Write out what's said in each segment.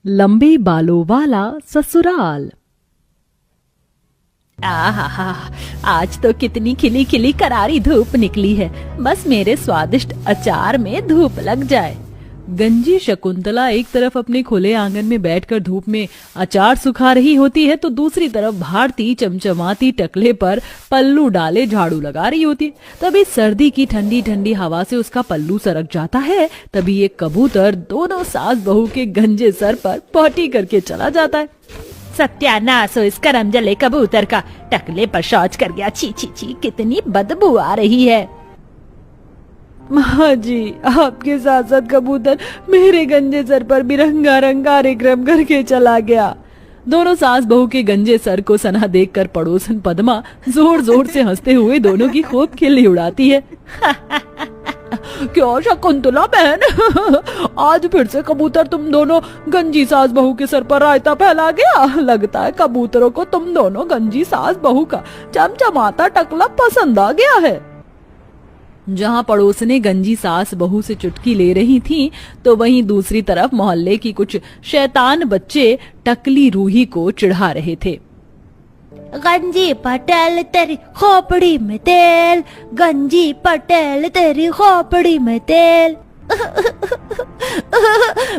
लंबे बालों वाला ससुराल। आहा, आज तो कितनी खिली खिली करारी धूप निकली है। बस मेरे स्वादिष्ट अचार में धूप लग जाए। गंजी शकुंतला एक तरफ अपने खुले आंगन में बैठकर धूप में अचार सुखा रही होती है तो दूसरी तरफ भारती चमचमाती टकले पर पल्लू डाले झाड़ू लगा रही होती है। तभी सर्दी की ठंडी ठंडी हवा से उसका पल्लू सरक जाता है। तभी एक कबूतर दोनों सास बहू के गंजे सर पर पॉटी करके चला जाता है। सत्यानाश हो इस करमजले कबूतर का, टकले पर शौच कर गया। छी छी छी, कितनी बदबू आ रही है। माँ जी, आपके साथ साथ कबूतर मेरे गंजे सर पर भी रंगारंग कार्यक्रम करके चला गया। दोनों सास बहू के गंजे सर को सना देखकर पड़ोसन पद्मा जोर जोर से हंसते हुए दोनों की खूब खिल्ली उड़ाती है। क्यों शकुंतला बहन, आज फिर से कबूतर तुम दोनों गंजी सास बहू के सर पर रायता फैला गया। लगता है कबूतरों को तुम दोनों गंजी सास बहू का चमचमाता टकला पसंद आ गया है। जहां पड़ोसने गंजी सास बहू से चुटकी ले रही थीं, तो वहीं दूसरी तरफ मोहल्ले की कुछ शैतान बच्चे टकली रूही को चिढ़ा रहे थे। गंजी पटेल तेरी खोपड़ी में तेल, गंजी पटेल तेरी खोपड़ी में तेल।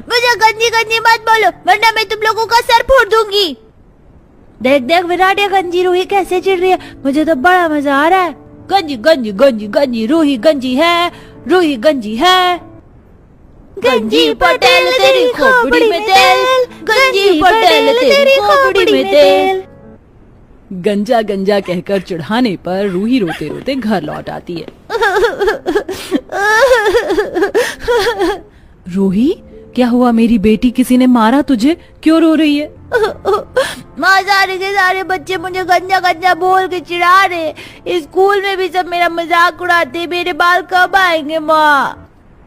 मुझे गंजी गंजी मत बोलो वरना मैं तुम लोगों का सर फोड़ दूंगी। देख देख विराट, ये गंजी रूही कैसे चिढ़ रही है। मुझे तो बड़ा मजा आ रहा है। गंजी गंजी गंजी गंजी रूही गंजी है, रूही गंजी है। गंजी पटेल तेरी खोपड़ी में तेल, गंजी पटेल तेरी खोपड़ी में तेल। गंजा गंजा कहकर चिढ़ाने पर रूही रोते रोते घर लौट आती है। रूही, क्या हुआ मेरी बेटी, किसी ने मारा तुझे? क्यों रो रही है? माँ, सारे के सारे बच्चे मुझे गंजा गंजा बोल के चिढ़ा रहे। स्कूल में भी सब मेरा मजाक उड़ाते। मेरे बाल कब आएंगे माँ?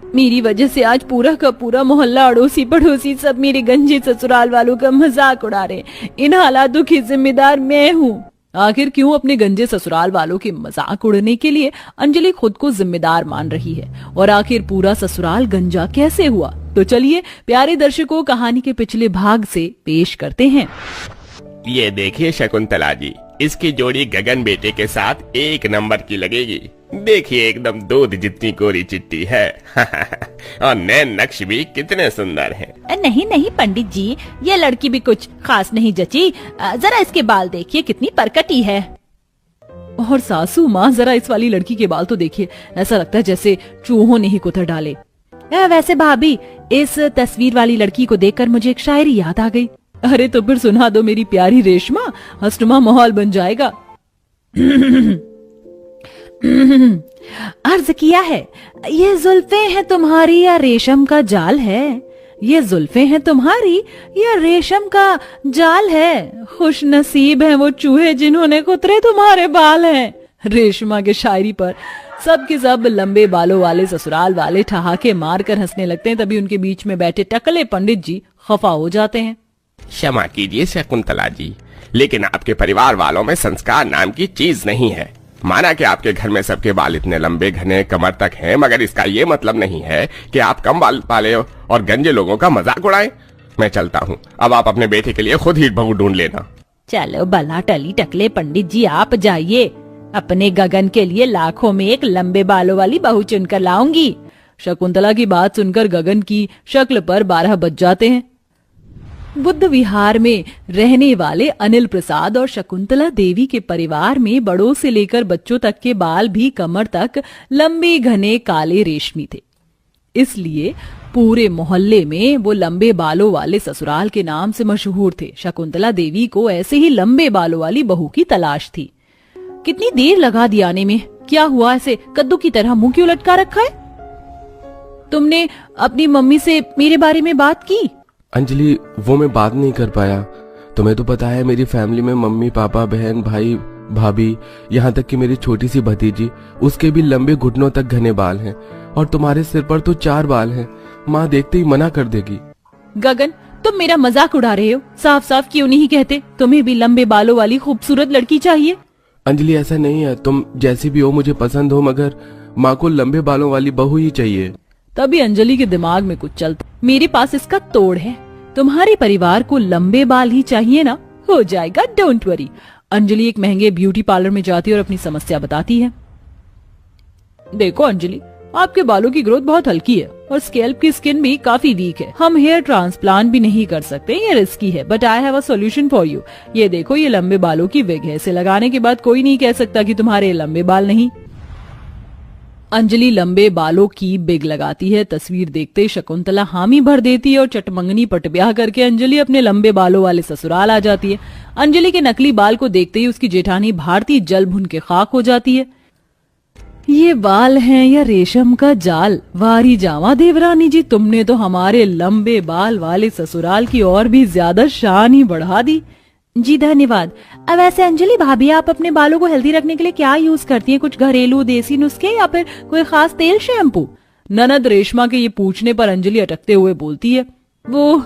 मेरी वजह से आज पूरा का पूरा मोहल्ला, अड़ोसी पड़ोसी सब मेरे गंजे ससुराल वालों का मजाक उड़ा रहे। इन हालातों की जिम्मेदार मैं हूँ। आखिर क्यों अपने गंजे ससुराल वालों के मजाक उड़ने के लिए अंजलि खुद को जिम्मेदार मान रही है? और आखिर पूरा ससुराल गंजा कैसे हुआ? तो चलिए प्यारे दर्शकों, कहानी के पिछले भाग से पेश करते हैं। ये देखिए शकुंतला जी, इसकी जोड़ी गगन बेटे के साथ एक नंबर की लगेगी। देखिए एकदम दूध जितनी कोरी चिट्टी है। और नैन नक्श भी कितने सुंदर हैं। नहीं नहीं पंडित जी, ये लड़की भी कुछ खास नहीं जची। जरा इसके बाल देखिए कितनी परकटी है। और सासू माँ, जरा इस वाली लड़की के बाल तो देखिए, ऐसा लगता है जैसे चूहों ने ही कुतर डाले। वैसे भाभी, इस तस्वीर वाली लड़की को देखकर मुझे एक शायरी याद आ गई। अरे तो फिर सुना दो मेरी प्यारी रेशमा, हंसनुमा माहौल बन जाएगा। अर्ज किया है, ये जुल्फे हैं तुम्हारी या रेशम का जाल है। ये जुल्फे हैं तुम्हारी या रेशम का जाल है। खुश नसीब है वो चूहे जिन्होंने कुतरे तुम्हारे बाल हैं। रेशमा के शायरी पर सब के सब लंबे बालों वाले ससुराल वाले ठहाके मार कर हंसने लगते हैं। तभी उनके बीच में बैठे टकले पंडित जी खफा हो जाते हैं। क्षमा कीजिए शकुंतला जी, लेकिन आपके परिवार वालों में संस्कार नाम की चीज नहीं है। माना कि आपके घर में सबके बाल इतने लंबे घने कमर तक हैं, मगर इसका ये मतलब नहीं है कि आप कम बाल पाले और गंजे लोगों का मजाक उड़ाएं। मैं चलता हूँ, अब आप अपने बेटे के लिए खुद ही बहू ढूंढ लेना। चलो भला टली टकले पंडित जी, आप जाइए। अपने गगन के लिए लाखों में एक लंबे बालों वाली बहू चुनकर लाऊंगी। शकुंतला की बात सुनकर गगन की शक्ल पर 12 बज जाते हैं। बुद्ध विहार में रहने वाले अनिल प्रसाद और शकुंतला देवी के परिवार में बड़ों से लेकर बच्चों तक के बाल भी कमर तक लंबे घने काले रेशमी थे। इसलिए पूरे मोहल्ले में वो लंबे बालों वाले ससुराल के नाम से मशहूर थे। शकुंतला देवी को ऐसे ही लंबे बालों वाली बहू की तलाश थी। कितनी देर लगा दी आने में। क्या हुआ, ऐसे कद्दू की तरह मुंह क्यों लटका रखा है? तुमने अपनी मम्मी से मेरे बारे में बात की? अंजलि, वो मैं बात नहीं कर पाया। तुम्हें तो पता है मेरी फैमिली में मम्मी पापा बहन भाई भाभी, यहाँ तक कि मेरी छोटी सी भतीजी, उसके भी लंबे घुटनों तक घने बाल हैं। और तुम्हारे सिर पर तो 4 बाल हैं। माँ देखते ही मना कर देगी। गगन, तुम मेरा मजाक उड़ा रहे हो। साफ साफ क्यों नहीं कहते तुम्हें भी लंबे बालों वाली खूबसूरत लड़की चाहिए? अंजलि, ऐसा नहीं है। तुम जैसी भी हो मुझे पसंद हो, मगर माँ को लंबे बालों वाली बहू ही चाहिए। तभी अंजलि के दिमाग में कुछ चलता। मेरे पास इसका तोड़ है। तुम्हारे परिवार को लंबे बाल ही चाहिए ना, हो जाएगा, डोंट वरी। अंजलि एक महंगे ब्यूटी पार्लर में जाती है और अपनी समस्या बताती है। देखो अंजलि, आपके बालों की ग्रोथ बहुत हल्की है और स्कैल्प की स्किन भी काफी वीक है। हम हेयर ट्रांसप्लांट भी नहीं कर सकते, ये रिस्की है, but I have a solution for you. ये देखो, ये लंबे बालों की विग है, इसे लगाने के बाद कोई नहीं कह सकता कि तुम्हारे लंबे बाल नहीं। अंजलि लंबे बालों की बिग लगाती है। तस्वीर देखते शकुंतला हामी भर देती है और चटमंगनी पटब्याह करके अंजलि अपने लंबे बालों वाले ससुराल आ जाती है। अंजलि के नकली बाल को देखते ही उसकी जेठानी भारती जल भुन के खाक हो जाती है। ये बाल हैं या रेशम का जाल, वारी जावा देवरानी जी, तुमने तो हमारे लंबे बाल वाले ससुराल की और भी ज्यादा शान ही बढ़ा दी। जी धन्यवाद। अब ऐसे अंजलि भाभी, आप अपने बालों को हेल्दी रखने के लिए क्या यूज करती हैं? कुछ घरेलू देसी नुस्खे या फिर कोई खास तेल शैम्पू? ननद रेशमा के ये पूछने पर अंजलि अटकते हुए बोलती है, वो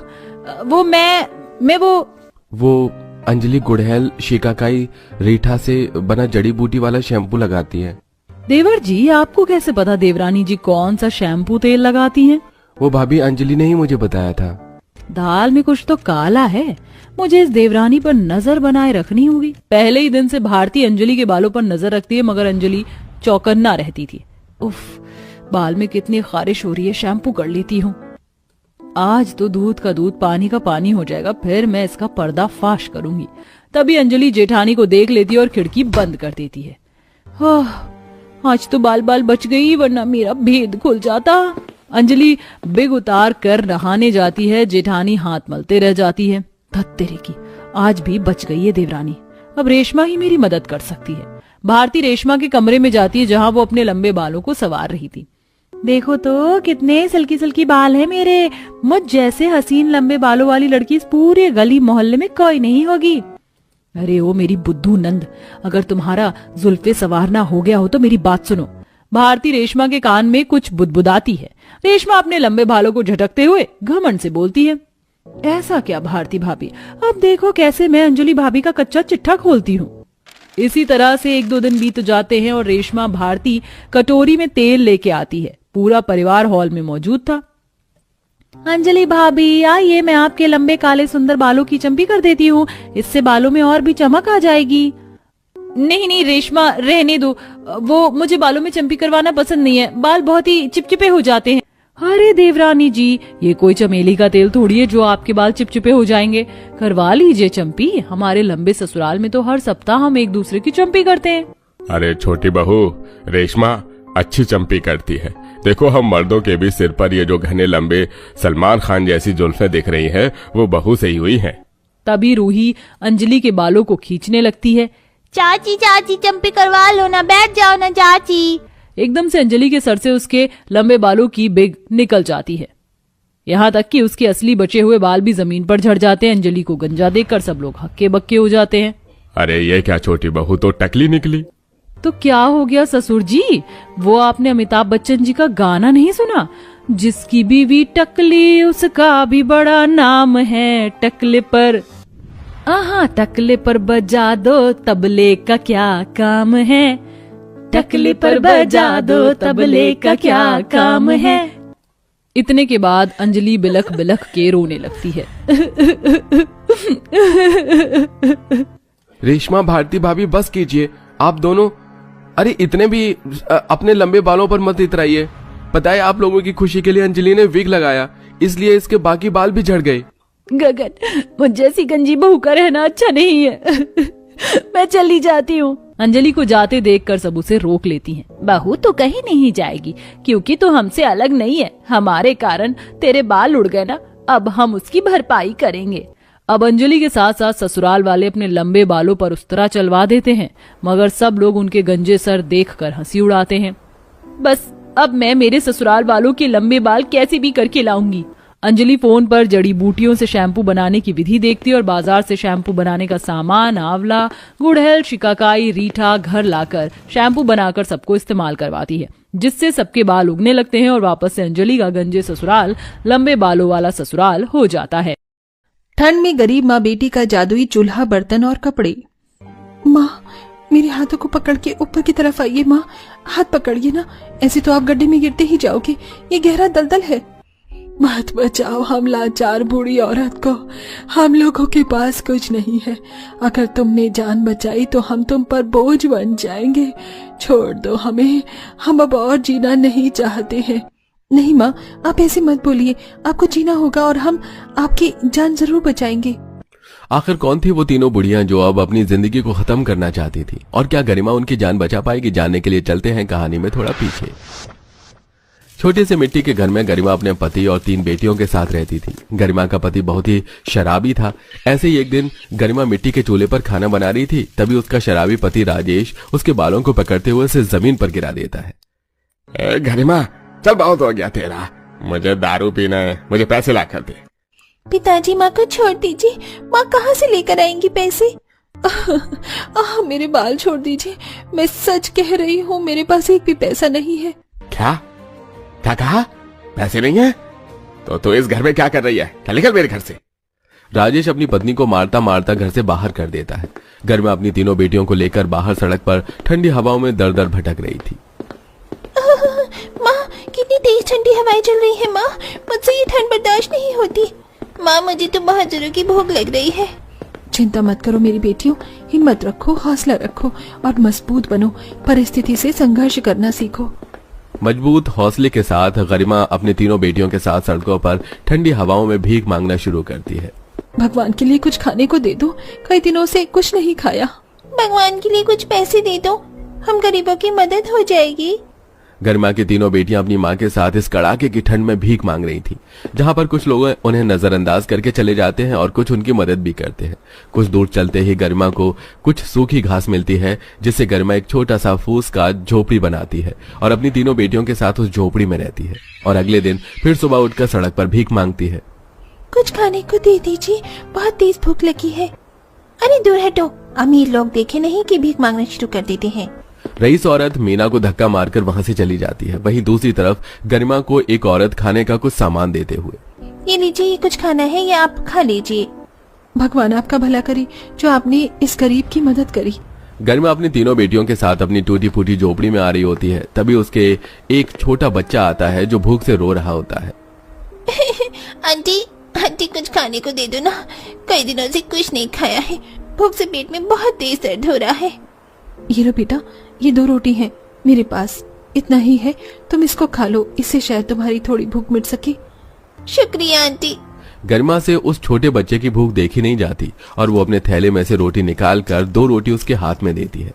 अंजलि गुड़हल, शिकाकाई, रीठा से बना जड़ी बूटी वाला शैम्पू लगाती है। देवर जी, आपको कैसे पता देवरानी जी कौन सा शैम्पू तेल लगाती हैं? वो भाभी अंजलि ने ही मुझे बताया था। दाल में कुछ तो काला है, मुझे इस देवरानी पर नजर बनाए रखनी होगी। पहले ही दिन से भारती अंजलि के बालों पर नजर रखती है, मगर अंजलि चौकन्ना रहती थी। उफ, बाल में कितनी खारिश हो रही है, शैम्पू कर लेती हूँ। आज तो दूध का दूध पानी का पानी हो जाएगा, फिर मैं इसका पर्दा फाश करूंगी। तभी अंजलि जेठानी को देख लेती है और खिड़की बंद कर देती है। आज तो बाल बाल बच गई, वरना मेरा भेद खुल जाता। अंजलि बिग उतार कर नहाने जाती है। जेठानी हाथ मलते रह जाती है। धत्तेरे की, आज भी बच गई है देवरानी, अब रेशमा ही मेरी मदद कर सकती है। भारती रेशमा के कमरे में जाती है, जहां वो अपने लंबे बालों को संवार रही थी। देखो तो कितने सिल्की सिल्की बाल हैं मेरे। मुझ जैसे हसीन लंबे बालों वाली लड़की इस पूरे गली मोहल्ले में कोई नहीं होगी। अरे ओ मेरी बुद्धू नंद, अगर तुम्हारा जुल्फे सवारना हो गया हो तो मेरी बात सुनो। भारती रेशमा के कान में कुछ बुदबुदाती है। रेशमा अपने लंबे बालों को झटकते हुए घमंड से बोलती है, ऐसा क्या भारती भाभी, अब देखो कैसे मैं अंजलि भाभी का कच्चा चिट्ठा खोलती हूँ। इसी तरह से 1-2 दिन बीत जाते हैं और रेशमा भारती कटोरी में तेल लेके आती है। पूरा परिवार हॉल में मौजूद था। अंजलि भाभी, आइए, मैं आपके लंबे काले सुंदर बालों की चंपी कर देती हूँ, इससे बालों में और भी चमक आ जाएगी। नहीं नहीं रेशमा, रहने दो, वो मुझे बालों में चंपी करवाना पसंद नहीं है, बाल बहुत ही चिपचिपे हो जाते हैं। अरे देवरानी जी, ये कोई चमेली का तेल थोड़ी है जो आपके बाल चिपचिपे हो जाएंगे, करवा लीजिए चंपी। हमारे लंबे ससुराल में तो हर सप्ताह हम एक दूसरे की चंपी करते हैं। अरे छोटी बहू, रेशमा अच्छी चंपी करती है। देखो, हम मर्दों के भी सिर पर ये जो घने लंबे सलमान खान जैसी जुल्फें दिख रही हैं, वो बहू से ही हुई हैं। तभी रूही अंजलि के बालों को खींचने लगती है। चाची चाची, चंपी करवा लो ना, बैठ जाओ ना चाची। एकदम से अंजलि के सर से उसके लंबे बालों की बिग निकल जाती है, यहाँ तक कि उसके असली बचे हुए बाल भी जमीन पर झड़ जाते हैं। अंजलि को गंजा देखकर सब लोग हक्के बक्के हो जाते हैं। अरे ये क्या छोटी बहू तो टकली निकली। तो क्या हो गया ससुर जी, वो आपने अमिताभ बच्चन जी का गाना नहीं सुना, जिसकी बीवी टकली उसका भी बड़ा नाम है, टकले पर टकले पर बजा दो तबले का क्या काम है, टकले पर बजा दो तबले का क्या काम है। इतने के बाद अंजलि बिलख बिलख के रोने लगती है। रेशमा, भारती भाभी, बस कीजिए आप दोनों। अरे इतने भी अपने लंबे बालों पर मत इतराइए। पता है, आप लोगों की खुशी के लिए अंजलि ने विग लगाया, इसलिए इसके बाकी बाल भी झड़ गए। गगन, मुझ जैसी गंजी बहू का रहना अच्छा नहीं है। मैं चली जाती हूँ। अंजलि को जाते देखकर सब उसे रोक लेती हैं। बहू तो कहीं नहीं जाएगी, क्योंकि तू हमसे अलग नहीं है। हमारे कारण तेरे बाल उड़ गए ना, अब हम उसकी भरपाई करेंगे। अब अंजलि के साथ साथ ससुराल वाले अपने लंबे बालों पर उस्तरा चलवा देते हैं, मगर सब लोग उनके गंजे सर देखकर हंसी उड़ाते हैं। बस अब मैं मेरे ससुराल वालों के लंबे बाल कैसे भी करके लाऊंगी। अंजलि फोन पर जड़ी बूटियों से शैम्पू बनाने की विधि देखती है और बाजार से शैम्पू बनाने का सामान, आंवला, गुड़हल, शिकाकाई, रीठा घर लाकर शैम्पू बनाकर सबको इस्तेमाल करवाती है, जिससे सबके बाल उगने लगते हैं और वापस से अंजलि का गंजे ससुराल लंबे बालों वाला ससुराल हो जाता है। ठंड में गरीब माँ बेटी का जादुई चूल्हा, बर्तन और कपड़े। माँ, मेरे हाथों को पकड़ के ऊपर की तरफ आइए। माँ, हाथ पकड़िए ना, ऐसे तो आप गड्ढे में गिरते ही जाओगे, ये गहरा दलदल है। मत बचाओ हम लाचार बूढ़ी औरत को। हम लोगों के पास कुछ नहीं है। अगर तुमने जान बचाई तो हम तुम पर बोझ बन जाएंगे। छोड़ दो हमें, हम अब और जीना नहीं चाहते हैं। नहीं माँ, आप ऐसे मत बोलिए। आपको जीना होगा और हम आपकी जान जरूर बचाएंगे। आखिर कौन थी वो तीनों बुढ़ियां जो अब अपनी जिंदगी को खत्म करना चाहती थी, और क्या गरिमा उनकी जान बचा पाएगी? जानने के लिए चलते हैं कहानी में थोड़ा पीछे। छोटे से मिट्टी के घर में गरिमा अपने पति और 3 बेटियों के साथ रहती थी। गरिमा का पति बहुत ही शराबी था। ऐसे ही एक दिन गरिमा मिट्टी के चूल्हे पर खाना बना रही थी, तभी उसका शराबी पति राजेश उसके बालों को पकड़ते हुए उसे जमीन पर गिरा देता है। गरिमा, चल बहुत हो गया तेरा, मुझे दारू पीना है, मुझे पैसे ला कर दे। पिताजी, माँ को छोड़ दीजिए। माँ कहाँ से लेकर आएंगी पैसे? मेरे बाल छोड़ दीजिए। मैं सच कह रही हूँ, मेरे पास एक भी पैसा नहीं है। क्या क्या कहा? पैसे नहीं है? तो इस घर में क्या कर रही है? क्या निकल मेरे घर से। राजेश अपनी पत्नी को मारता मारता घर से बाहर कर देता है। गरिमा अपनी तीनों बेटियों को लेकर बाहर सड़क पर ठंडी हवाओं में दर दर भटक रही थी। माँ, कितनी तेज ठंडी हवाएं चल रही है माँ, मुझसे ये ठंड बर्दाश्त नहीं होती। माँ, मुझे तो बहुत जोरों की भूख लग रही है। चिंता मत करो मेरी बेटियों, हिम्मत रखो, हौसला रखो और मजबूत बनो। परिस्थिति से संघर्ष करना सीखो। मजबूत हौसले के साथ गरिमा अपनी तीनों बेटियों के साथ सड़कों पर ठंडी हवाओं में भीख मांगना शुरू करती है। भगवान के लिए कुछ खाने को दे दो, कई दिनों से कुछ नहीं खाया। भगवान के लिए कुछ पैसे दे दो, हम गरीबों की मदद हो जाएगी। गरिमा की तीनों बेटियां अपनी मां के साथ इस कड़ाके की ठंड में भीख मांग रही थी, जहां पर कुछ लोग उन्हें नजरअंदाज करके चले जाते हैं और कुछ उनकी मदद भी करते हैं। कुछ दूर चलते ही गरिमा को कुछ सूखी घास मिलती है, जिससे गरिमा एक छोटा सा फूस का झोपड़ी बनाती है और अपनी तीनों बेटियों के साथ उस झोपड़ी में रहती है। और अगले दिन फिर सुबह उठकर सड़क पर भीख मांगती है। कुछ खाने को दे दीजिए, बहुत तेज भूख लगी है। अरे दूर हटो, अमीर लोग देखे नहीं कि भीख मांगना शुरू कर देते हैं। रईस औरत मीना को धक्का मारकर वहां से चली जाती है। वहीं दूसरी तरफ गरिमा को एक औरत खाने का कुछ सामान देते हुए, ये लीजिए, ये कुछ खाना है, ये आप खा लीजिए। भगवान आपका भला करे जो आपने इस गरीब की मदद करी। गरिमा अपनी तीनों बेटियों के साथ अपनी टूटी फूटी झोपड़ी में आ रही होती है। तभी उसके एक छोटा बच्चा आता है जो भूख से रो रहा होता है। आंटी, आंटी कुछ खाने को दे दो ना, कई दिनों से कुछ नहीं खाया है, भूख से पेट में बहुत तेज दर्द हो रहा है। ये लो बेटा, ये 2 रोटी हैं मेरे पास, इतना ही है, तुम इसको खा लो, इससे शायद तुम्हारी थोड़ी भूख मिट सके। शुक्रिया आंटी। गरिमा से उस छोटे बच्चे की भूख देखी नहीं जाती और वो अपने थैले में से रोटी निकालकर 2 रोटी उसके हाथ में देती है।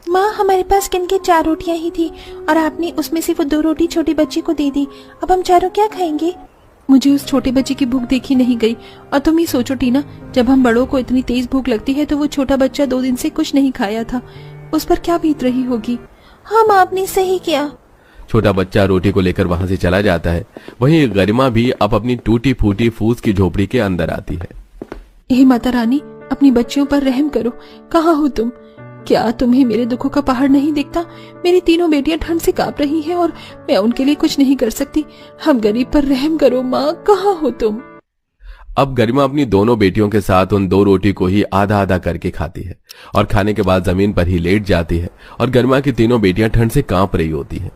माँ, हमारे पास किन के 4 रोटियां ही थी और आपने उसमें से वो 2 रोटी छोटे बच्चे को दे दी। अब हम चारों क्या खाएंगे? मुझे उस छोटे बच्चे की भूख देखी नहीं गई। और तुम ही सोचो टीना, जब हम बड़ों को इतनी तेज भूख लगती है तो वो छोटा बच्चा 2 दिन से कुछ नहीं खाया था, उस पर क्या बीत रही होगी। हाँ माँ, आपने सही किया। छोटा बच्चा रोटी को लेकर वहां से चला जाता है। वहीं गरिमा भी अब अपनी टूटी फूटी फूस की झोपड़ी के अंदर आती है। हे माता रानी, अपनी बच्चियों पर रहम करो। कहाँ हो तुम? क्या तुम्हें मेरे दुखों का पहाड़ नहीं दिखता? मेरी तीनों बेटियां ठंड से कांप रही हैं और मैं उनके लिए कुछ नहीं कर सकती। हम गरीब पर रहम करो माँ, कहाँ हो तुम? अब गरिमा अपनी दोनों बेटियों के साथ उन 2 रोटी को ही आधा आधा करके खाती है और खाने के बाद जमीन पर ही लेट जाती है। और गरिमा की तीनों बेटियां ठंड से कांप रही होती हैं।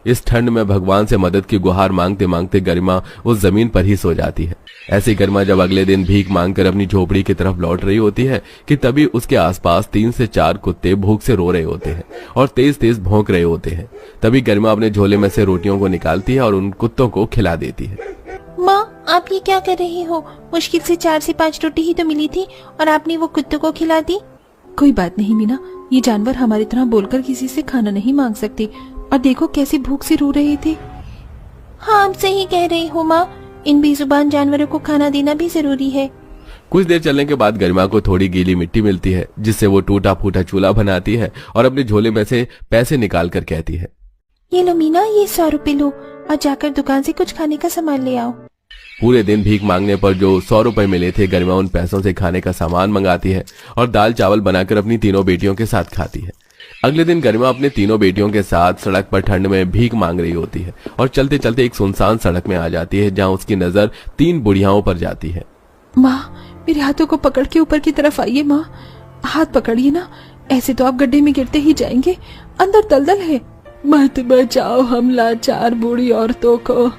इस ठंड में भगवान से मदद की गुहार मांगते मांगते गरिमा उस जमीन पर ही सो जाती है। ऐसी गरिमा जब अगले दिन भीख मांगकर अपनी झोपड़ी की तरफ लौट रही होती है कि तभी उसके आसपास 3 से 4 कुत्ते भूख से रो रहे होते हैं और तेज तेज भौंक रहे होते हैं। तभी गरिमा अपने झोले में से रोटियों को निकालती है और उन कुत्तों को खिला देती है। माँ, आप ये क्या कर रही हो? मुश्किल से 4 से 5 रोटी ही तो मिली थी और आपने वो कुत्तों को खिला दी। कोई बात नहीं मीना, ये जानवर हमारी तरह बोलकर किसी से खाना नहीं मांग सकते। और देखो कैसी भूख से रो रहे थे। हाँ, आप सही कह रही हो माँ, इन बेजुबान जानवरों को खाना देना भी जरूरी है। कुछ देर चलने के बाद गरिमा को थोड़ी गीली मिट्टी मिलती है, जिससे वो टूटा फूटा चूल्हा बनाती है और अपने झोले में से पैसे निकाल कर कहती है, ये लो मीना, ये 100 रुपए लो और जाकर दुकान से कुछ खाने का सामान ले आओ। पूरे दिन भीख मांगने पर जो 100 रुपए मिले थे, गरिमा उन पैसों से खाने का सामान मंगाती है और दाल चावल बनाकर अपनी तीनों बेटियों के साथ खाती है। अगले दिन गरिमा अपने तीनों बेटियों के साथ सड़क पर ठंड में भीख मांग रही होती है और चलते चलते एक सुनसान सड़क में आ जाती है, जहां उसकी नजर 3 बुढ़ियाओं पर जाती है। माँ, मेरे हाथों को पकड़ के ऊपर की तरफ आइए। माँ, हाथ पकड़िए ना, ऐसे तो आप गड्ढे में गिरते ही जाएंगे, अंदर दलदल है। मत बचाओ हम लाचार बूढ़ी औरतों को,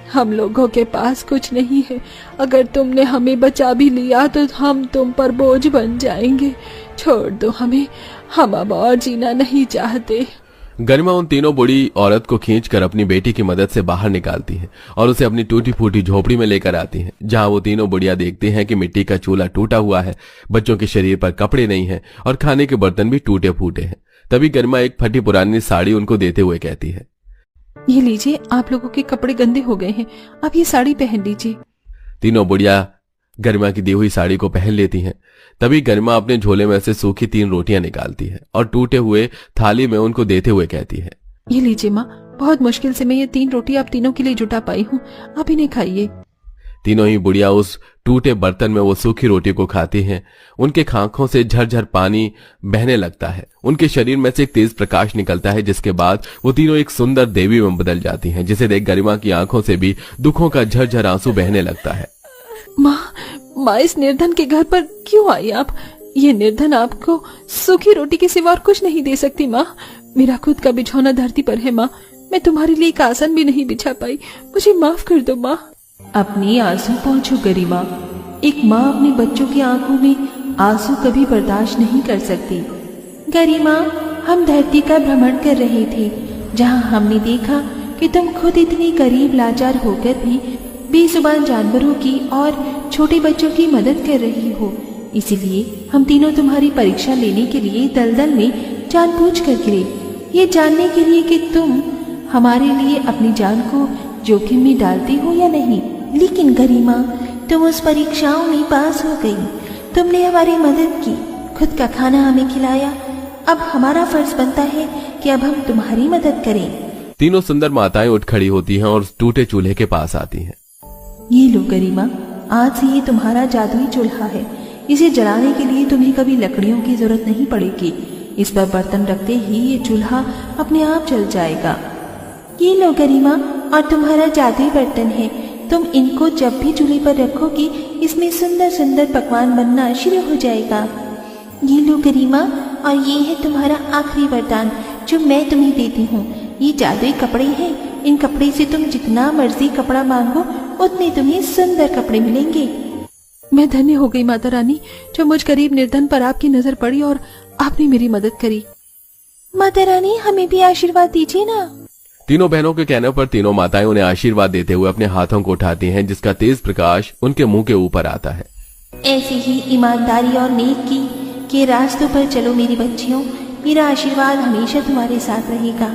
हम लोगों के पास कुछ नहीं है। अगर तुमने हमें बचा भी लिया तो हम तुम पर बोझ बन जाएंगे। छोड़ दो हमें, हम अब और जीना नहीं चाहते। गरिमा उन तीनों बूढ़ी औरत को खींचकर अपनी बेटी की मदद से बाहर निकालती है और उसे अपनी टूटी फूटी झोपड़ी में लेकर आती है, जहां वो तीनों बुढ़िया देखती हैं कि मिट्टी का चूल्हा टूटा हुआ है, बच्चों के शरीर पर कपड़े नहीं हैं और खाने के बर्तन भी टूटे फूटे हैं। तभी गरिमा एक फटी पुरानी साड़ी उनको देते हुए कहती है, ये लीजिए, आप लोगों के कपड़े गंदे हो गए हैं, आप ये साड़ी पहन लीजिए। तीनों बुढ़िया गरिमा की दी हुई साड़ी को पहन लेती हैं। तभी गरिमा अपने झोले में से सूखी 3 रोटियां निकालती है और टूटे हुए थाली में उनको देते हुए कहती है, ये लीजिए माँ, बहुत मुश्किल से मैं ये 3 रोटी आप तीनों के लिए जुटा पाई हूँ, आप इन्हें खाइए। तीनों ही बुढ़िया उस टूटे बर्तन में वो सूखी रोटी को खाती हैं। उनके आंखों से झरझर पानी बहने लगता है, उनके शरीर में से एक तेज प्रकाश निकलता है, जिसके बाद वो तीनों एक सुंदर देवी में बदल जाती हैं, जिसे देख गरिमा की आंखों से भी दुखों का झरझर आंसू बहने लगता है। माँ, इस निर्धन के घर पर क्यों आई आप? ये निर्धन आपको सूखी रोटी के सिवा और कुछ नहीं दे सकती माँ। मेरा खुद का बिछौना धरती पर है माँ, मैं तुम्हारे लिए एक आसन भी नहीं बिछा पाई, मुझे माफ कर दो माँ। अपने आंसू पहुंचो गरिमा। एक माँ अपने बच्चों की आंखों में आंसू कभी बर्दाश्त नहीं कर सकती। गरिमा, हम धरती का भ्रमण कर रहे थे, जहाँ हमने देखा कि तुम खुद इतनी गरीब लाचार होकर भी बेजुबान जानवरों की और छोटे बच्चों की मदद कर रही हो। इसीलिए हम तीनों तुम्हारी परीक्षा लेने के लिए दलदल में जानबूझ कर गिरे, ये जानने के लिए कि तुम हमारे लिए अपनी जान को जोखिम में डालती हो या नहीं। लेकिन गरिमा, तुम उस परीक्षाओं में पास हो गई, तुमने हमारी मदद की, खुद का खाना हमें खिलाया। अब हमारा फर्ज बनता है कि अब हम तुम्हारी मदद करें। तीनों सुंदर माताएं उठ खड़ी होती हैं और टूटे चूल्हे के पास आती हैं। ये लो गरिमा, आज से ये तुम्हारा जादुई चूल्हा है। इसे जलाने के लिए तुम्हें कभी लकड़ियों की जरूरत नहीं पड़ेगी। इस पर बर्तन रखते ही ये चूल्हा अपने आप जल जाएगा। ये लो गरिमा, और तुम्हारा जादुई बर्तन है। तुम इनको जब भी चूल्हे पर रखोगी, इसमें सुंदर सुंदर पकवान बनना शुरू हो जाएगा। ये लो गरिमा, और ये है तुम्हारा आखिरी वरदान जो मैं तुम्हें देती हूँ। ये जादुई कपड़े हैं, इन कपड़े से तुम जितना मर्जी कपड़ा मांगो उतने तुम्हें सुंदर कपड़े मिलेंगे। मैं धन्य हो गई माता रानी, जो मुझ गरीब निर्धन पर आपकी नजर पड़ी और आपने मेरी मदद करी। माता रानी, हमें भी आशीर्वाद दीजिए ना। तीनों बहनों के कहने पर तीनों माताएं उन्हें आशीर्वाद देते हुए अपने हाथों को उठाती हैं, जिसका तेज प्रकाश उनके मुंह के ऊपर आता है। ऐसे ही ईमानदारी और नेकी के रास्तों पर चलो मेरी बच्चियों, मेरा आशीर्वाद हमेशा तुम्हारे साथ रहेगा।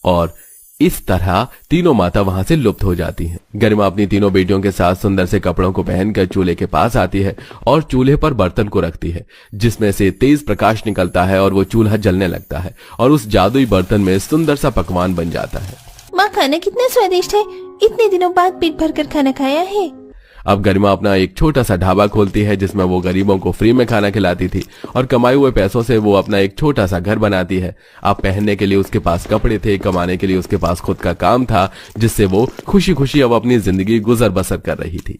और इस तरह तीनों माता वहां से लुप्त हो जाती हैं। गरिमा अपनी तीनों बेटियों के साथ सुंदर से कपड़ों को पहनकर चूल्हे के पास आती है और चूल्हे पर बर्तन को रखती है, जिसमें से तेज प्रकाश निकलता है और वो चूल्हा जलने लगता है और उस जादुई बर्तन में सुंदर सा पकवान बन जाता है। माँ, खाना कितना स्वादिष्ट है, इतने दिनों बाद पेट भर कर खाना खाया है। अब गरिमा अपना एक छोटा सा ढाबा खोलती है, जिसमें वो गरीबों को फ्री में खाना खिलाती थी और कमाए हुए पैसों से वो अपना एक छोटा सा घर बनाती है। अब पहनने के लिए उसके पास कपड़े थे, कमाने के लिए उसके पास खुद का काम था, जिससे वो खुशी खुशी अब अपनी जिंदगी गुजर बसर कर रही थी।